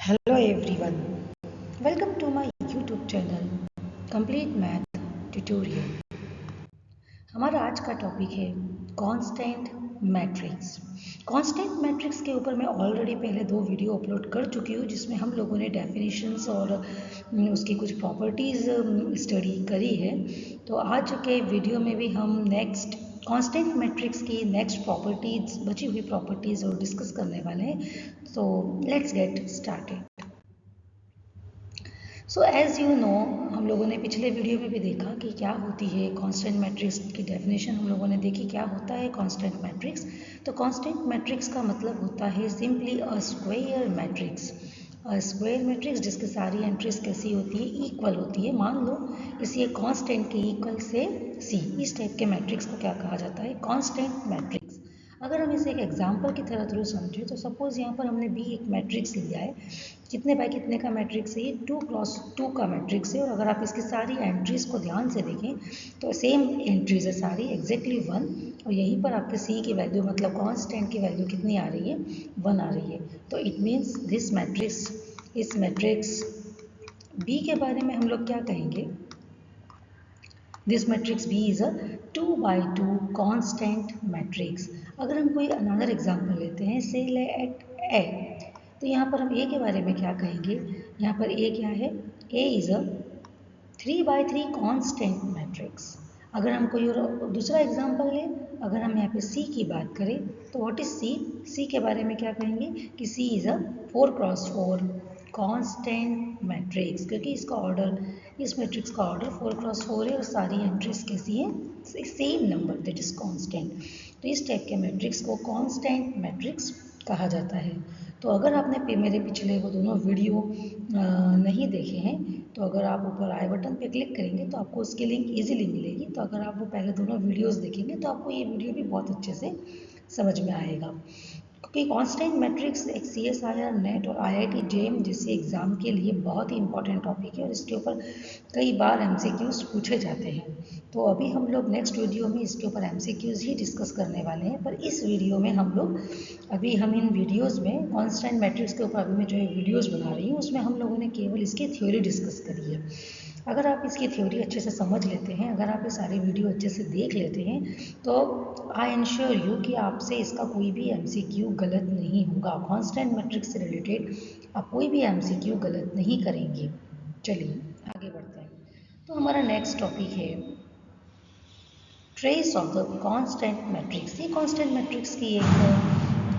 Hello everyone, welcome to my YouTube channel Complete Math Tutorial। हमारा आज का topic है कांस्टेंट मैट्रिक्स। कांस्टेंट मैट्रिक्स के ऊपर मैं ऑलरेडी पहले 2 वीडियो अपलोड कर चुकी हूँ जिसमें हम लोगों ने डेफिनेशंस और उसकी कुछ प्रॉपर्टीज़ स्टडी करी है। तो आज के वीडियो में भी हम नेक्स्ट कांस्टेंट मैट्रिक्स की नेक्स्ट प्रॉपर्टीज़ बची हुई प्रॉपर्टीज़ और डिस्कस करने वाले हैं। तो let's get started. So as you know, हम लोगों ने पिछले वीडियो में भी देखा कि क्या होती है कांस्टेंट मैट्रिक्स की डेफिनेशन हम लोगों ने देखी क्या होता है कांस्टेंट मैट्रिक्स। तो कांस्टेंट मैट्रिक्स का मतलब होता है simply a square matrix. A square matrix जिसकी सारी एंट्रीज कैसी होती है, इक्वल होती है। मान लो इसी कांस्टेंट के इक्वल से सी, इस टाइप के मैट्रिक्स को क्या कहा जाता है, कांस्टेंट मैट्रिक्स। अगर हम इसे एक एग्जाम्पल की तरह थ्रू समझें तो सपोज यहाँ पर हमने भी एक मैट्रिक्स लिया है। कितने बाय कितने का मैट्रिक्स है, ये 2x2 का मैट्रिक्स है। और अगर आप इसकी सारी एंट्रीज को ध्यान से देखें तो सेम एंट्रीज है सारी, एग्जैक्टली 1। और यहीं पर आपके सी की वैल्यू मतलब कांस्टेंट की वैल्यू कितनी आ रही है, 1 आ रही है। तो इट मीन्स दिस मैट्रिक्स, इस मैट्रिक्स बी के बारे में हम लोग क्या कहेंगे, this matrix B is a 2x2 constant matrix. अगर हम कोई अनदर एग्जांपल लेते हैं, से लेट ए, तो यहाँ पर हम ए के बारे में क्या कहेंगे, यहाँ पर ए क्या है, A is a 3x3 constant matrix. अगर हम कोई और दूसरा एग्जांपल लें, अगर हम यहाँ पे सी की बात करें तो व्हाट इज सी, सी के बारे में क्या कहेंगे कि C is a 4x4 constant matrix, क्योंकि इसका ऑर्डर, इस मैट्रिक्स का ऑर्डर 4x4 है और सारी एंट्रीज कैसी हैं, same number, that is constant. तो इस टाइप के मैट्रिक्स को कांस्टेंट मैट्रिक्स कहा जाता है। तो अगर आपने मेरे पिछले वो दोनों वीडियो नहीं देखे हैं तो अगर आप ऊपर आई बटन पे क्लिक करेंगे तो आपको उसकी लिंक इजीली मिलेगी। तो अगर आप वो पहले दोनों वीडियोस देखेंगे तो आपको ये वीडियो भी बहुत अच्छे से समझ में आएगा। क्योंकि कांस्टेंट मैट्रिक्स एक CSIR नेट और IIT JEM जैसे एग्ज़ाम के लिए बहुत ही इंपॉर्टेंट टॉपिक है और इसके ऊपर कई बार MCQs पूछे जाते हैं। तो अभी हम लोग नेक्स्ट वीडियो में इसके ऊपर MCQs ही डिस्कस करने वाले हैं, पर इस वीडियो में हम लोग हम इन वीडियोस में कांस्टेंट मैट्रिक्स के ऊपर अभी मैं जो वीडियोस बना रही हूँ उसमें हम लोगों ने केवल इसकी थ्योरी डिस्कस करी है। अगर आप इसकी थ्योरी अच्छे से समझ लेते हैं, अगर आप ये सारी वीडियो अच्छे से देख लेते हैं तो आई इंश्योर यू कि आपसे इसका कोई भी MCQ गलत नहीं होगा। कांस्टेंट मैट्रिक्स से रिलेटेड आप कोई भी MCQ गलत नहीं करेंगे। चलिए आगे बढ़ते हैं। तो हमारा नेक्स्ट टॉपिक है trace of the constant matrix. ये कांस्टेंट मैट्रिक्स की एक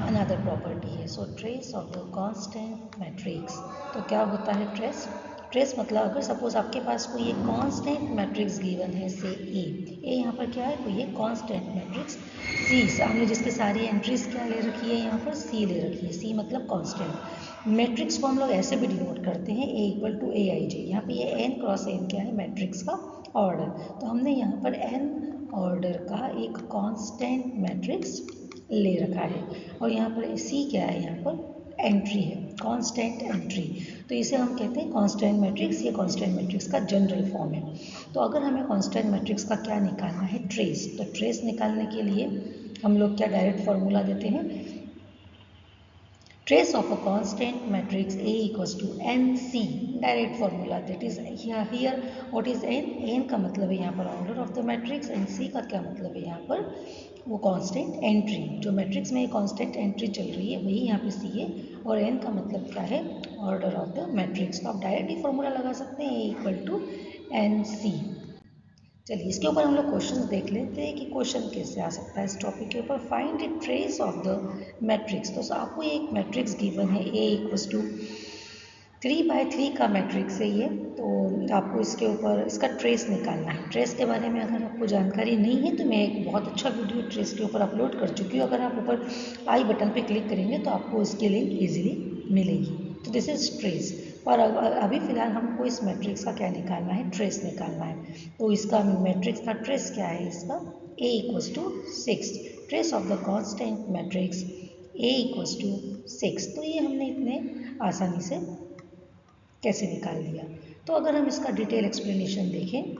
अनदर प्रॉपर्टी है। So trace of the constant matrix, तो क्या होता है ट्रेस, ट्रेस मतलब अगर सपोज आपके पास कोई एक कांस्टेंट मैट्रिक्स गिवन है, से ए यहाँ पर क्या है, कोई एक कांस्टेंट मैट्रिक्स सी, सामने जिसके सारी एंट्रीज क्या ले रखी है, यहाँ पर सी ले रखी है, सी मतलब कांस्टेंट। मैट्रिक्स को हम लोग ऐसे भी डिनोट करते हैं A = AIJ। यहाँ पे ये n क्रॉस n क्या है, मैट्रिक्स का ऑर्डर। तो हमने यहाँ पर n ऑर्डर का एक कांस्टेंट मैट्रिक्स ले रखा है और यहाँ पर सी क्या है, यहाँ पर एंट्री है, कांस्टेंट एंट्री। तो इसे हम कहते हैं कांस्टेंट मैट्रिक्स। ये कांस्टेंट मैट्रिक्स का जनरल फॉर्म है। तो अगर हमें कांस्टेंट मैट्रिक्स का क्या निकालना है, ट्रेस, तो ट्रेस निकालने के लिए हम लोग क्या डायरेक्ट फॉर्मूला देते हैं, trace of a constant matrix A = NC, direct formula, that is here what is n, n का मतलब है यहाँ पर order of the matrix, and C का क्या मतलब है यहाँ पर वो कांस्टेंट एंट्री, जो मैट्रिक्स में कांस्टेंट एंट्री चल रही है वही यहाँ पे C है, और n का मतलब क्या है, ऑर्डर ऑफ द मैट्रिक्स। तो आप डायरेक्ट ही फॉर्मूला लगा सकते हैं A = NC। चलिए इसके ऊपर हम लोग क्वेश्चन देख लेते हैं कि क्वेश्चन कैसे आ सकता है इस टॉपिक के ऊपर। Find the trace of the matrix. तो आपको एक मैट्रिक्स गिवन है A = 3x3 का मैट्रिक्स है ये। तो आपको इसके ऊपर इसका ट्रेस निकालना है। ट्रेस के बारे में अगर आपको जानकारी नहीं है तो मैं एक बहुत अच्छा वीडियो ट्रेस के ऊपर अपलोड कर चुकी हूँ। अगर आप ऊपर आई बटन पे क्लिक करेंगे तो आपको उसकी लिंक इजीली मिलेगी। तो दिस इज ट्रेस। और अभी फिलहाल हमको इस मैट्रिक्स का क्या निकालना है, ट्रेस निकालना है। तो इसका मैट्रिक्स का ट्रेस क्या है, इसका A = 6, trace of the constant matrix A = 6। तो ये हमने इतने आसानी से कैसे निकाल लिया। तो अगर हम इसका डिटेल एक्सप्लेनेशन देखें,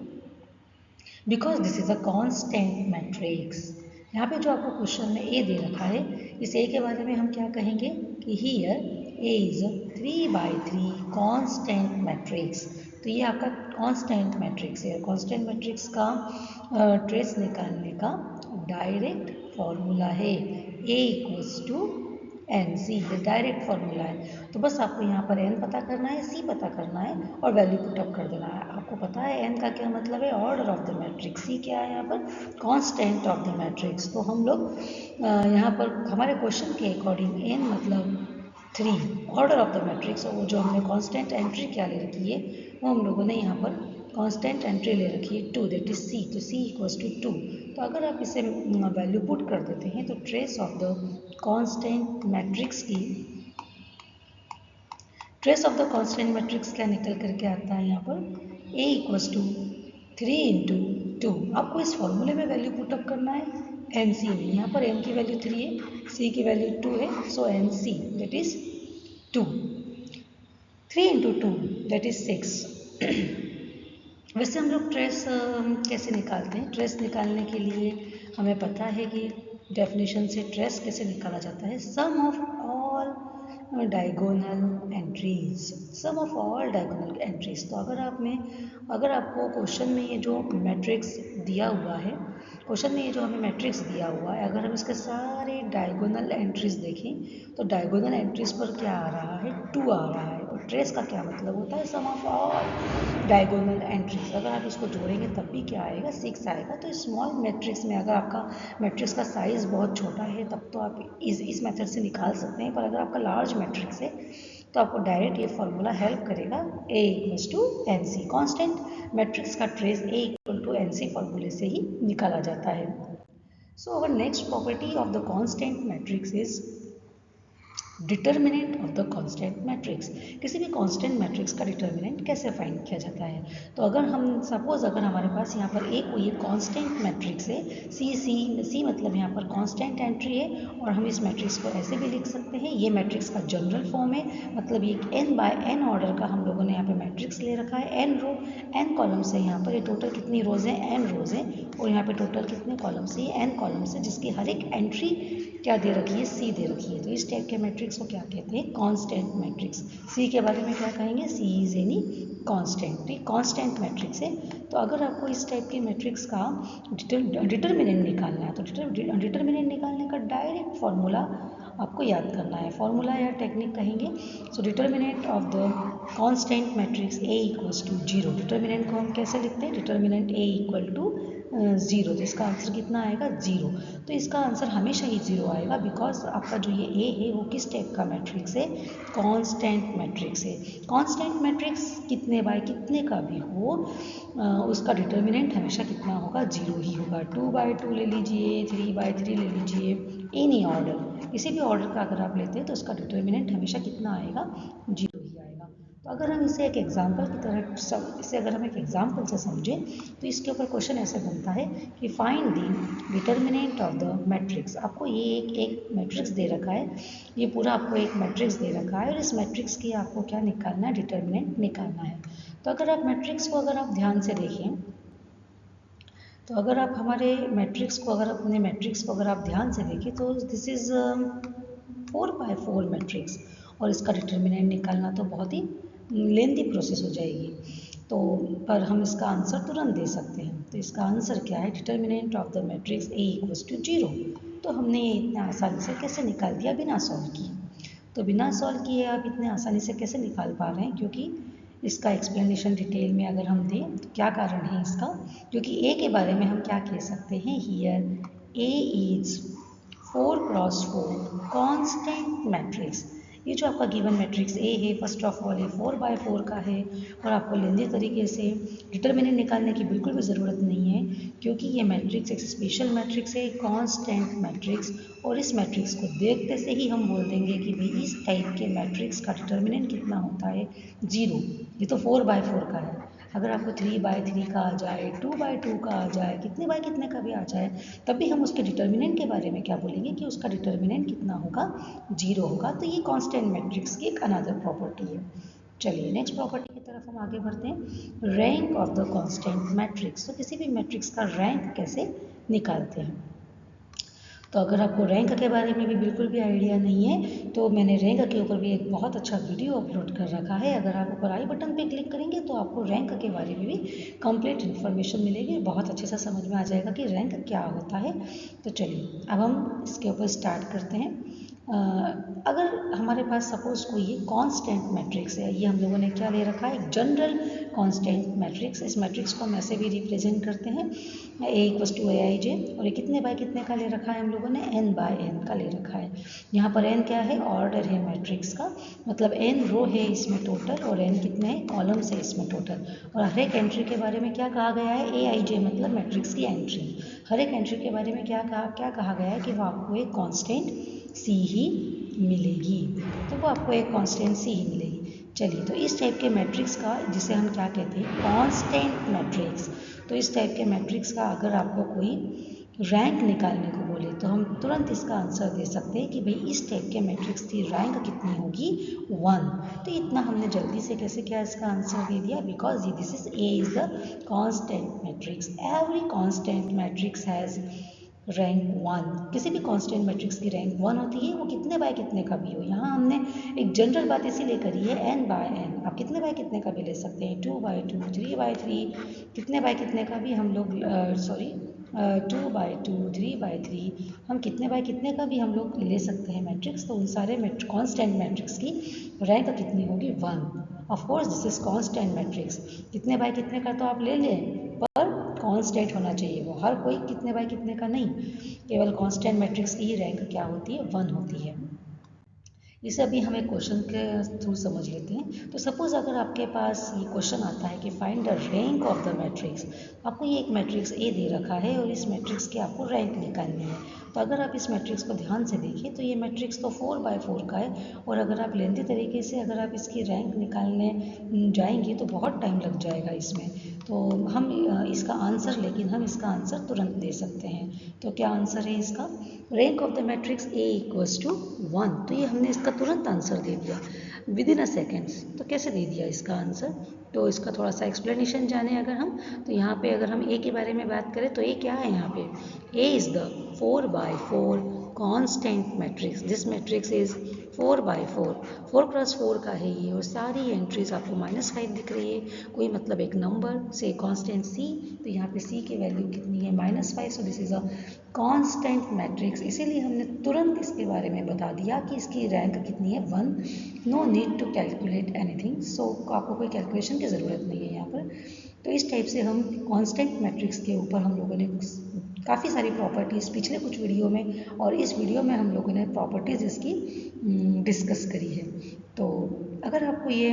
because this is a constant matrix, यहाँ पे जो आपको क्वेश्चन में ए दे रखा है, इस ए के बारे में हम क्या कहेंगे कि here A is 3/3 constant matrix. तो ये आपका कांस्टेंट मैट्रिक्स है। कांस्टेंट मैट्रिक्स का ट्रेस निकालने का डायरेक्ट फॉर्मूला है ए इक्वल्स टू एन सी, ये डायरेक्ट फॉर्मूला है। तो बस आपको यहाँ पर एन पता करना है, सी पता करना है और वैल्यू पुट अप कर देना है। आपको पता है एन का क्या मतलब है, ऑर्डर ऑफ द मैट्रिक्स, सी क्या है यहाँ पर, कांस्टेंट ऑफ द मैट्रिक्स। तो हम लोग यहाँ पर हमारे क्वेश्चन के अकॉर्डिंग एन मतलब 3 ऑर्डर ऑफ द मैट्रिक्स, और जो हमने कांस्टेंट एंट्री क्या ले रखी है वो हम लोगों ने यहाँ पर कांस्टेंट एंट्री ले रखी है 2, दैट इज सी। तो सी इक्वल्स टू 2। तो अगर आप इसे वैल्यू पुट कर देते हैं तो trace of the constant matrix की, trace of the constant matrix क्या निकल करके आता है यहाँ पर, ए इक्वल्स टू 3 इंटू 2। आपको इस फॉर्मूले में वैल्यू पुटअप करना है एन सी में। यहाँ पर एम की वैल्यू 3 है, सी की वैल्यू 2 है, so n c that is 2। 3 into 2 that is 6। वैसे हम लोग ट्रेस कैसे निकालते हैं, ट्रेस निकालने के लिए हमें पता है कि डेफिनेशन से ट्रेस कैसे निकाला जाता है, sum of all diagonal entries, sum of all diagonal entries. तो अगर आपको क्वेश्चन में ये जो मैट्रिक्स दिया हुआ है, क्वेश्चन में ये जो हमें मैट्रिक्स दिया हुआ है, अगर हम इसके सारे डायगोनल एंट्रीज देखें तो डायगोनल एंट्रीज पर क्या आ रहा है, 2 आ रहा है। और ट्रेस का क्या मतलब होता है, sum of all diagonal entries. अगर आप इसको जोड़ेंगे तब भी क्या आएगा, 6 आएगा। तो स्मॉल मैट्रिक्स में अगर आपका मैट्रिक्स का साइज़ बहुत छोटा है तब तो आप इस मेथड से निकाल सकते हैं, पर अगर आपका लार्ज मैट्रिक्स है तो आपको डायरेक्ट ये फॉर्मूला हेल्प करेगा, A equals to n c. Constant matrix का trace A equal to n c फॉर्मूले से ही निकाला जाता है। So our next property of the constant matrix is determinant of the constant matrix. किसी भी कांस्टेंट मैट्रिक्स का डिटर्मिनेंट कैसे फाइंड किया जाता है, तो अगर हम सपोज अगर हमारे पास यहाँ पर एक कोई कांस्टेंट मैट्रिक्स है, सी मतलब यहाँ पर कांस्टेंट एंट्री है, और हम इस मैट्रिक्स को ऐसे भी लिख सकते हैं, ये मैट्रिक्स का जनरल फॉर्म है, मतलब ये n बाय n ऑर्डर का हम लोगों ने यहाँ पे मैट्रिक्स ले रखा है, n रो n कॉलम्स है। यहाँ पर ये टोटल कितनी रोज है, n रोज है, और यहाँ पे टोटल कितने कॉलम्स है, n कॉलम्स है, जिसकी हर एक एंट्री क्या दे रखी है, सी दे रखी है। तो इस टाइप के मैट्रिक्स को क्या कहते हैं, कांस्टेंट मैट्रिक्स। सी के बारे में क्या कहेंगे, सी इज एनी कांस्टेंट, तो कांस्टेंट मैट्रिक्स है। तो अगर आपको इस टाइप के मैट्रिक्स का डिटर्मिनेंट निकालना है तो डिटर्मिनेंट निकालने का डायरेक्ट फॉर्मूला आपको याद करना है, फॉर्मूला या टेक्निक कहेंगे। So determinant of the constant matrix A equals to 0। Determinant को हम कैसे लिखते हैं, डिटर्मिनेंट ए इक्वल टू 0। तो इसका आंसर कितना आएगा, 0। तो इसका आंसर हमेशा ही 0 आएगा, बिकॉज आपका जो ये ए है वो किस टाइप का मैट्रिक्स है, कांस्टेंट मैट्रिक्स है। कांस्टेंट मैट्रिक्स कितने बाय कितने का भी हो, उसका डिटर्मिनेंट हमेशा कितना होगा, 0 ही होगा। 2/2 ले लीजिए, 3/3 ले लीजिए, एनी ऑर्डर, किसी भी ऑर्डर का अगर आप लेते हैं तो उसका डिटर्मिनेंट हमेशा कितना आएगा, 0 ही आएगा। तो अगर हम इसे एक एग्जाम्पल की तरह इसे अगर हम एक एग्जाम्पल से समझें तो इसके ऊपर क्वेश्चन ऐसे बनता है कि find the determinant of the matrix. आपको ये एक मैट्रिक्स दे रखा है, ये पूरा आपको एक मैट्रिक्स दे रखा है, और इस मैट्रिक्स की आपको क्या निकालना है, डिटर्मिनेंट निकालना है। तो अगर आप मैट्रिक्स को अगर आप ध्यान से देखें, तो अगर आप हमारे मैट्रिक्स को अगर आप ध्यान से देखें तो दिस इज़ 4/4 मैट्रिक्स, और इसका डिटर्मिनेंट निकालना तो बहुत ही लेंदी प्रोसेस हो जाएगी। तो पर हम इसका आंसर तुरंत दे सकते हैं। तो इसका आंसर क्या है, determinant of the matrix A equals to 0। तो हमने ये इतने आसानी से कैसे निकाल दिया, बिना सॉल्व किए। तो बिना सॉल्व किए आप इतने आसानी से कैसे निकाल पा रहे हैं, क्योंकि इसका एक्सप्लेनेशन डिटेल में अगर हम दें तो क्या कारण है इसका, क्योंकि ए के बारे में हम क्या कह सकते हैं, here A is 4x4 constant matrix. ये जो आपका गिवन मैट्रिक्स ए है, फर्स्ट ऑफ ऑल ये 4/4 का है, और आपको लेंदी तरीके से डिटर्मिनेंट निकालने की बिल्कुल भी ज़रूरत नहीं है, क्योंकि ये मैट्रिक्स एक स्पेशल मैट्रिक्स है, कांस्टेंट मैट्रिक्स। और इस मैट्रिक्स को देखते से ही हम बोल देंगे कि भाई इस टाइप के मैट्रिक्स का डिटर्मिनेंट कितना होता है, 0। ये तो 4/4 का है, अगर आपको 3/3 का आ जाए, 2/2 का आ जाए, कितने बाय कितने का भी आ जाए, तब भी हम उसके डिटर्मिनेंट के बारे में क्या बोलेंगे कि उसका डिटर्मिनेंट कितना होगा, 0 होगा। तो ये कांस्टेंट मैट्रिक्स की एक अनदर प्रॉपर्टी है। चलिए नेक्स्ट प्रॉपर्टी की तरफ हम आगे बढ़ते हैं, rank of the constant matrix. तो किसी भी मैट्रिक्स का रैंक कैसे निकालते हैं, तो अगर आपको रैंक के बारे में भी बिल्कुल भी आइडिया नहीं है तो मैंने रैंक के ऊपर भी एक बहुत अच्छा वीडियो अपलोड कर रखा है। अगर आप ऊपर आई बटन पे क्लिक करेंगे तो आपको रैंक के बारे में भी कंप्लीट इन्फॉर्मेशन मिलेगी, बहुत अच्छे से समझ में आ जाएगा कि रैंक क्या होता है। तो चलिए अब हम इसके ऊपर स्टार्ट करते हैं। अगर हमारे पास सपोज कोई कांस्टेंट मैट्रिक्स है, ये हम लोगों ने क्या ले रखा है, एक जनरल कांस्टेंट मैट्रिक्स। इस मैट्रिक्स को हम ऐसे भी रिप्रेजेंट करते हैं A=AIJ, और ये कितने बाय कितने का ले रखा है हम लोगों ने, n/n का ले रखा है। यहाँ पर n क्या है, ऑर्डर है मैट्रिक्स का, मतलब n रो है इसमें टोटल और n कितने हैं कॉलम्स है इसमें टोटल। और हर एक एंट्री के बारे में क्या कहा गया है, AIJ मतलब मैट्रिक्स की एंट्री। हर एक एंट्री के बारे में क्या कहा गया है कि वो आपको एक कांस्टेंट सी ही मिलेगी, तो वो आपको एक कांस्टेंट सी ही मिलेगी। चलिए, तो इस टाइप के मैट्रिक्स का जिसे हम क्या कहते हैं, कांस्टेंट मैट्रिक्स। तो इस टाइप के मैट्रिक्स का अगर आपको कोई रैंक निकालने को बोले तो हम तुरंत इसका आंसर दे सकते हैं कि भाई इस टाइप के मैट्रिक्स की रैंक कितनी होगी, 1। तो इतना हमने जल्दी से कैसे क्या इसका आंसर दे दिया, because this is A is the constant matrix. Every constant matrix has rank 1। किसी भी कांस्टेंट मैट्रिक्स की रैंक 1 होती है, वो कितने बाय कितने का भी हो। यहाँ हमने एक जनरल बात इसीलिए करी है n/n, आप कितने बाय कितने का भी ले सकते हैं, 2/2, 3/3, कितने बाय कितने का भी हम लोग 2/2, 3/3, हम कितने बाय कितने का भी हम लोग ले सकते हैं मैट्रिक्स। तो उन सारे कांस्टेंट मैट्रिक्स की रैंक कितनी होगी, 1। Of course this is constant matrix, कितने बाय कितने का तो आप ले लें, पर कांस्टेंट होना चाहिए वो, हर कोई कितने बाय कितने का नहीं, केवल कांस्टेंट मैट्रिक्स की ही रैंक क्या होती है, 1 होती है। इसे अभी हम एक क्वेश्चन के थ्रू समझ लेते हैं। तो सपोज अगर आपके पास ये क्वेश्चन आता है कि find the rank of the matrix, आपको ये एक मैट्रिक्स ए दे रखा है और इस मैट्रिक्स की आपको रैंक निकालनी है। तो अगर आप इस मैट्रिक्स को ध्यान से देखें तो ये मैट्रिक्स तो 4/4 का है, और अगर आप लेंथी तरीके से अगर आप इसकी रैंक निकालने जाएंगे तो बहुत टाइम लग जाएगा इसमें। तो हम इसका आंसर, लेकिन हम इसका आंसर तुरंत दे सकते हैं। तो क्या आंसर है इसका, rank of the matrix A=1। तो ये हमने इसका तुरंत आंसर दे दिया विदिन अ सेकेंड्स। तो कैसे दे दिया इसका आंसर, तो इसका थोड़ा सा एक्सप्लेनेशन जाने अगर हम, तो यहाँ पे अगर हम A के बारे में बात करें तो A क्या है, यहाँ पे A is the 4/4 constant matrix. This matrix is 4/4, 4x4 का है ये, और सारी एंट्रीज आपको -5 दिख रही है, कोई मतलब एक नंबर से कांस्टेंट C, तो यहाँ पे C की वैल्यू कितनी है, -5। So this is a constant matrix, इसीलिए हमने तुरंत इसके बारे में बता दिया कि इसकी रैंक कितनी है, 1। No need to calculate anything, so आपको कोई कैलकुलेशन की ज़रूरत नहीं है यहाँ पर। तो इस टाइप से हम कांस्टेंट मैट्रिक्स के ऊपर हम लोगों ने काफ़ी सारी प्रॉपर्टीज़ पिछले कुछ वीडियो में और इस वीडियो में हम लोगों ने प्रॉपर्टीज़ इसकी डिस्कस करी है। तो अगर आपको ये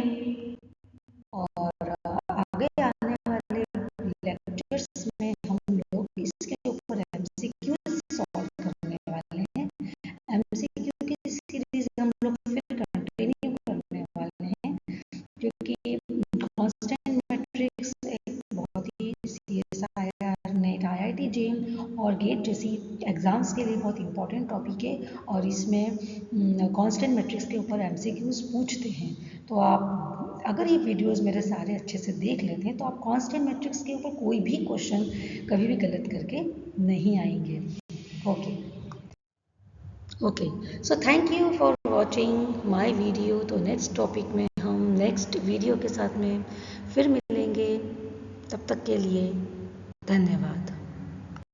और आगे आने वाले लेक्चर्स में हम लोग इसके ऊपर MCQ सॉल्व करने वाले हैं। MCQ की सीरीज हम लोग फिर कंटिन्यू करने वाले हैं, क्योंकि कांस्टेंट मैट्रिक्स एक बहुत ही CSIR, नेट, IIT JEE और गेट जैसी एग्जाम्स के लिए बहुत इंपॉर्टेंट टॉपिक है, और इसमें कांस्टेंट मैट्रिक्स के ऊपर MCQs पूछते हैं। तो आप अगर ये वीडियोस मेरे सारे अच्छे से देख लेते हैं तो आप कांस्टेंट मैट्रिक्स के ऊपर कोई भी क्वेश्चन कभी भी गलत करके नहीं आएंगे। Okay, so thank you for watching my video. तो नेक्स्ट टॉपिक में हम नेक्स्ट वीडियो के साथ में फिर मिलेंगे, तब तक के लिए धन्यवाद।